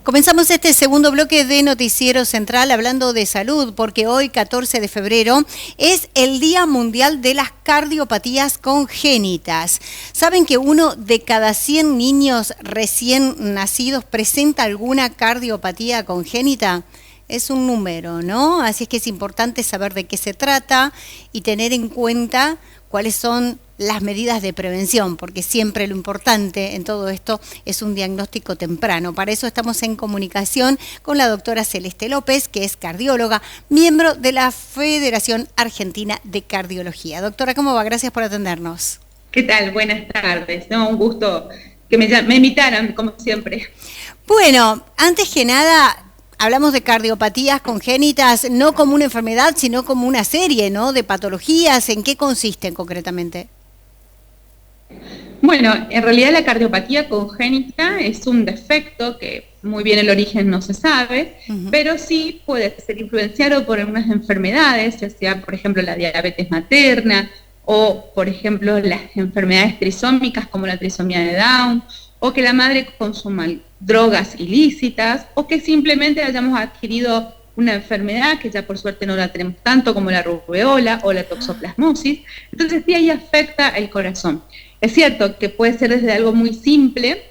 Comenzamos este segundo bloque de Noticiero Central hablando de salud, porque hoy, 14 de febrero, es el Día Mundial de las Cardiopatías Congénitas. ¿Saben que uno de cada 100 niños recién nacidos presenta alguna cardiopatía congénita? Es un número, ¿no? Así es que es importante saber de qué se trata y tener en cuenta cuáles son las medidas de prevención, porque siempre lo importante en todo esto es un diagnóstico temprano. Para eso estamos en comunicación con la doctora Celeste López, que es cardióloga, miembro de la Federación Argentina de Cardiología. Doctora, ¿cómo va? Gracias por atendernos. ¿Qué tal? Buenas tardes. No, un gusto que me invitaran, como siempre. Bueno, antes que nada, hablamos de cardiopatías congénitas, no como una enfermedad, sino como una serie, ¿no?, de patologías. ¿En qué consisten concretamente? Bueno, en realidad la cardiopatía congénita es un defecto que muy bien el origen no se sabe, pero sí puede ser influenciado por algunas enfermedades, ya sea, por ejemplo, la diabetes materna o, por ejemplo, las enfermedades trisómicas como la trisomía de Down, o que la madre consuma drogas ilícitas, o que simplemente hayamos adquirido una enfermedad que ya por suerte no la tenemos tanto como la rubeola o la toxoplasmosis. Entonces sí, ahí afecta el corazón. Es cierto que puede ser desde algo muy simple,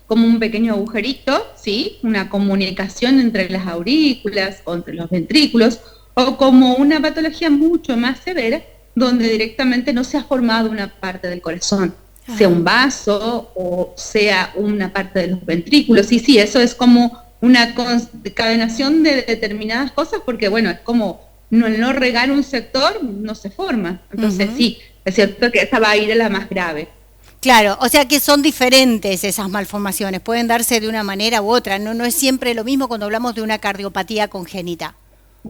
como un pequeño agujerito, ¿sí?, una comunicación entre las aurículas o entre los ventrículos, o como una patología mucho más severa, donde directamente no se ha formado una parte del corazón, sea un vaso o sea una parte de los ventrículos. Y sí, eso es como una concadenación de determinadas cosas, porque bueno, es como no regar un sector, no se forma. Entonces sí, es cierto que esa va a ir a la más grave. Claro, o sea que son diferentes esas malformaciones, pueden darse de una manera u otra, no es siempre lo mismo cuando hablamos de una cardiopatía congénita.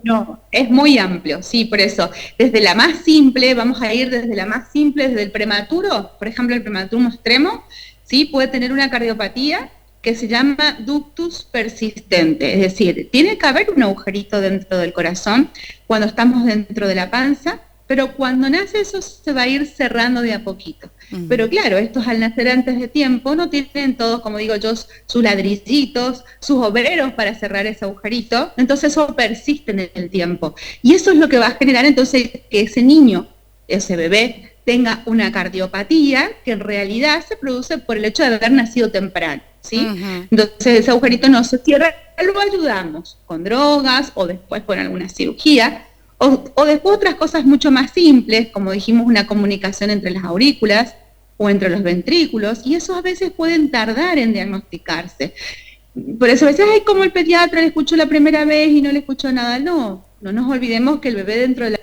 No, es muy amplio, sí, por eso. Desde la más simple, vamos a ir desde la más simple, desde el prematuro, por ejemplo, el prematuro extremo, sí, puede tener una cardiopatía que se llama ductus persistente, es decir, tiene que haber un agujerito dentro del corazón cuando estamos dentro de la panza, pero cuando nace eso se va a ir cerrando de a poquito. Pero claro, estos al nacer antes de tiempo no tienen todos, como digo yo, sus ladrillitos, sus obreros para cerrar ese agujerito, entonces eso persiste en el tiempo. Y eso es lo que va a generar entonces que ese niño, ese bebé, tenga una cardiopatía que en realidad se produce por el hecho de haber nacido temprano, ¿sí? Entonces ese agujerito no se cierra, lo ayudamos con drogas o después con alguna cirugía, o después otras cosas mucho más simples, como dijimos, una comunicación entre las aurículas o entre los ventrículos, y eso a veces pueden tardar en diagnosticarse. Por eso a veces, ay, como el pediatra le escuchó la primera vez y no le escuchó nada. No nos olvidemos que el bebé dentro de la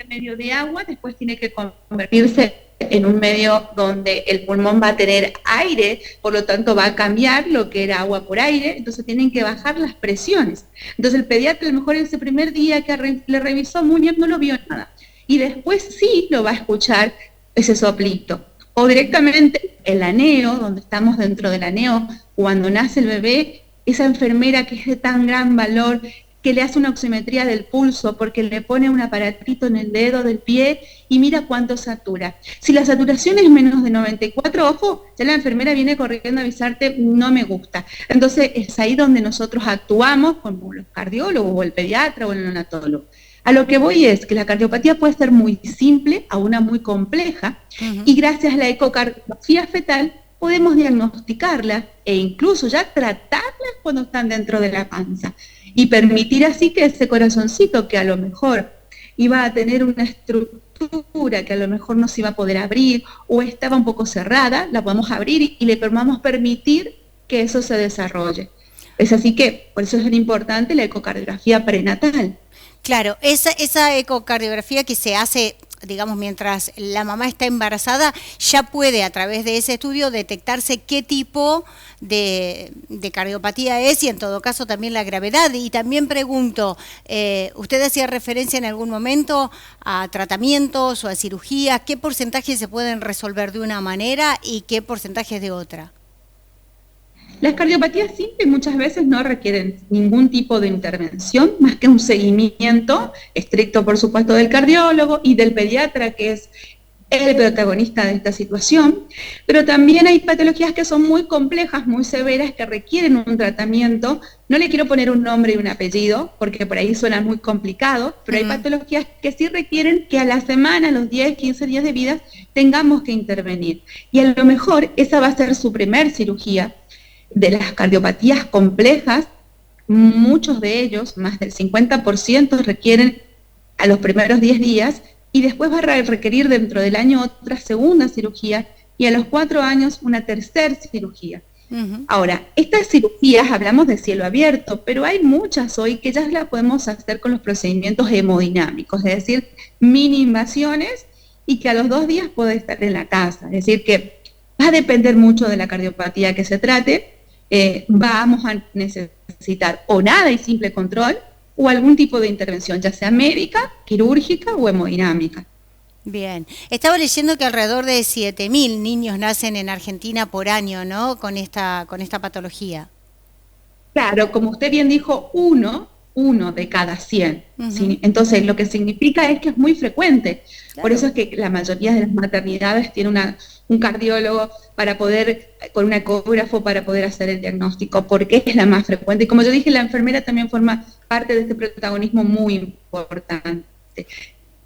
medio de agua, después tiene que convertirse en un medio donde el pulmón va a tener aire, por lo tanto va a cambiar lo que era agua por aire, entonces tienen que bajar las presiones. Entonces el pediatra a lo mejor ese primer día que le revisó muy bien no lo vio nada, y después sí lo va a escuchar ese soplito. O directamente el aneo, donde estamos dentro del aneo, cuando nace el bebé, esa enfermera que es de tan gran valor, que le hace una oximetría del pulso porque le pone un aparatito en el dedo del pie y mira cuánto satura. Si la saturación es menos de 94, ojo, ya la enfermera viene corriendo a avisarte, no me gusta. Entonces es ahí donde nosotros actuamos como los cardiólogos o el pediatra o el neonatólogo. A lo que voy es que la cardiopatía puede ser muy simple a una muy compleja, y gracias a la ecocardiografía fetal podemos diagnosticarla e incluso ya tratarlas cuando están dentro de la panza, y permitir así que ese corazoncito que a lo mejor iba a tener una estructura que a lo mejor no se iba a poder abrir o estaba un poco cerrada, la podemos abrir y le podemos permitir que eso se desarrolle. Es así que por eso es tan importante la ecocardiografía prenatal. Claro, esa ecocardiografía que se hace, digamos, mientras la mamá está embarazada, ya puede a través de ese estudio detectarse qué tipo de cardiopatía es y en todo caso también la gravedad. Y también pregunto, usted hacía referencia en algún momento a tratamientos o a cirugías, ¿qué porcentajes se pueden resolver de una manera y qué porcentajes de otra? Las cardiopatías simples muchas veces no requieren ningún tipo de intervención, más que un seguimiento estricto, por supuesto, del cardiólogo y del pediatra, que es el protagonista de esta situación, pero también hay patologías que son muy complejas, muy severas, que requieren un tratamiento. No le quiero poner un nombre y un apellido, porque por ahí suena muy complicado, pero hay patologías que sí requieren que a la semana, a los 10, 15 días de vida, tengamos que intervenir. Y a lo mejor esa va a ser su primer cirugía. De las cardiopatías complejas, muchos de ellos, más del 50%, requieren a los primeros 10 días, y después va a requerir dentro del año otra segunda cirugía, y a los 4 años una tercera cirugía. Ahora, estas cirugías, hablamos de cielo abierto, pero hay muchas hoy que ya las podemos hacer con los procedimientos hemodinámicos, es decir, mini invasiones, y que a los 2 días puede estar en la casa. Es decir, que va a depender mucho de la cardiopatía que se trate. Vamos a necesitar o nada y simple control, o algún tipo de intervención, ya sea médica, quirúrgica o hemodinámica. Bien, estaba leyendo que alrededor de 7.000 niños nacen en Argentina por año, ¿no? Con esta patología. Claro, como usted bien dijo, uno de cada 100. ¿Sí? Entonces, lo que significa es que es muy frecuente. Claro. Por eso es que la mayoría de las maternidades tienen un cardiólogo para poder, con un ecógrafo para poder hacer el diagnóstico, porque es la más frecuente. Y como yo dije, la enfermera también forma parte de este protagonismo muy importante.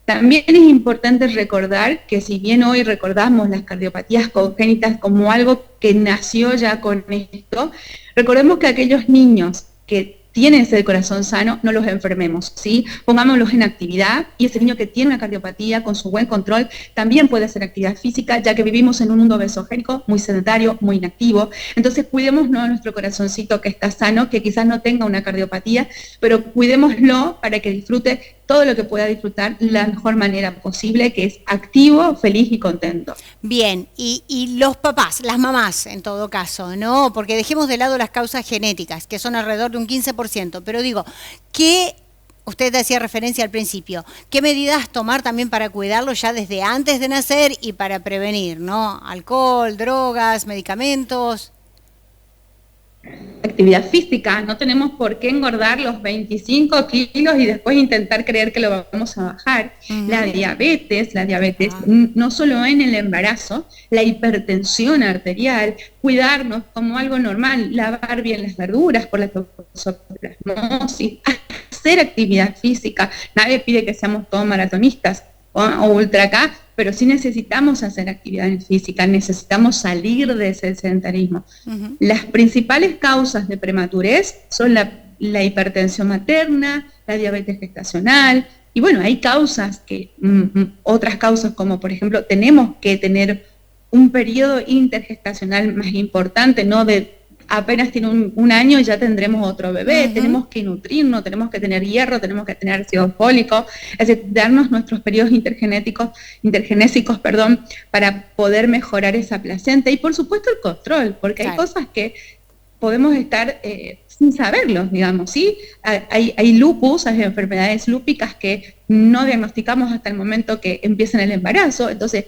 También es importante recordar que si bien hoy recordamos las cardiopatías congénitas como algo que nació ya con esto, recordemos que aquellos niños que tienen ese corazón sano, no los enfermemos, ¿sí? Pongámoslos en actividad, y ese niño que tiene una cardiopatía con su buen control también puede hacer actividad física, ya que vivimos en un mundo obesogénico, muy sedentario, muy inactivo. Entonces cuidémonos de nuestro corazoncito que está sano, que quizás no tenga una cardiopatía, pero cuidémoslo para que disfrute todo lo que pueda disfrutar la mejor manera posible, que es activo, feliz y contento. Bien, y los papás, las mamás en todo caso, ¿no? Porque dejemos de lado las causas genéticas, que son alrededor de un 15%, pero digo, ¿qué, usted hacía referencia al principio, qué medidas tomar también para cuidarlo ya desde antes de nacer y para prevenir, ¿no? Alcohol, drogas, medicamentos. Actividad física, no tenemos por qué engordar los 25 kilos y después intentar creer que lo vamos a bajar. La diabetes, no solo en el embarazo, la hipertensión arterial, cuidarnos como algo normal, lavar bien las verduras por la toxoplasmosis, hacer actividad física. Nadie pide que seamos todos maratonistas o ultra acá, pero sí necesitamos hacer actividad física, necesitamos salir de ese sedentarismo. Las principales causas de prematurez son la hipertensión materna, la diabetes gestacional, y bueno, hay causas que, otras causas como por ejemplo, tenemos que tener un periodo intergestacional más importante, no de apenas tiene un año y ya tendremos otro bebé, tenemos que nutrirnos, tenemos que tener hierro, tenemos que tener ácido fólico, es decir, darnos nuestros periodos intergenésicos, para poder mejorar esa placenta, y por supuesto el control, porque hay cosas que podemos estar sin saberlo, digamos, ¿sí? Hay lupus, hay enfermedades lúpicas que no diagnosticamos hasta el momento que empieza el embarazo, entonces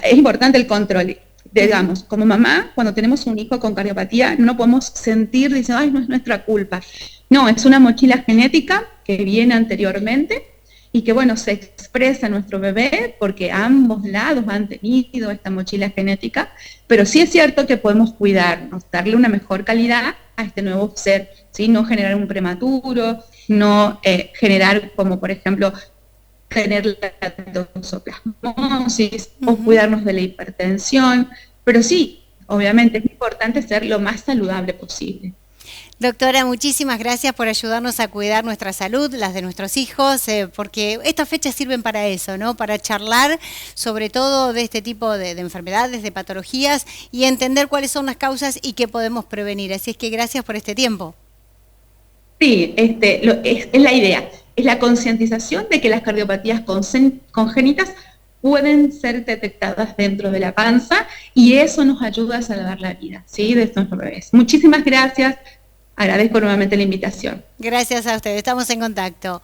es importante el control. Digamos, como mamá, cuando tenemos un hijo con cardiopatía, no podemos sentir, dice, ay, no es nuestra culpa. No, es una mochila genética que viene anteriormente y que, bueno, se expresa en nuestro bebé porque ambos lados han tenido esta mochila genética, pero sí es cierto que podemos cuidarnos, darle una mejor calidad a este nuevo ser, ¿sí? No generar un prematuro, no generar, como por ejemplo, tener la toxoplasmosis o cuidarnos de la hipertensión, pero sí, obviamente es importante ser lo más saludable posible. Doctora, muchísimas gracias por ayudarnos a cuidar nuestra salud, las de nuestros hijos, porque estas fechas sirven para eso, ¿no? Para charlar sobre todo de este tipo de enfermedades, de patologías, y entender cuáles son las causas y qué podemos prevenir. Así es que gracias por este tiempo. Sí, es la idea. Es la concientización de que las cardiopatías congénitas pueden ser detectadas dentro de la panza, y eso nos ayuda a salvar la vida, ¿sí? De estos bebés. Muchísimas gracias, agradezco nuevamente la invitación. Gracias a ustedes, estamos en contacto.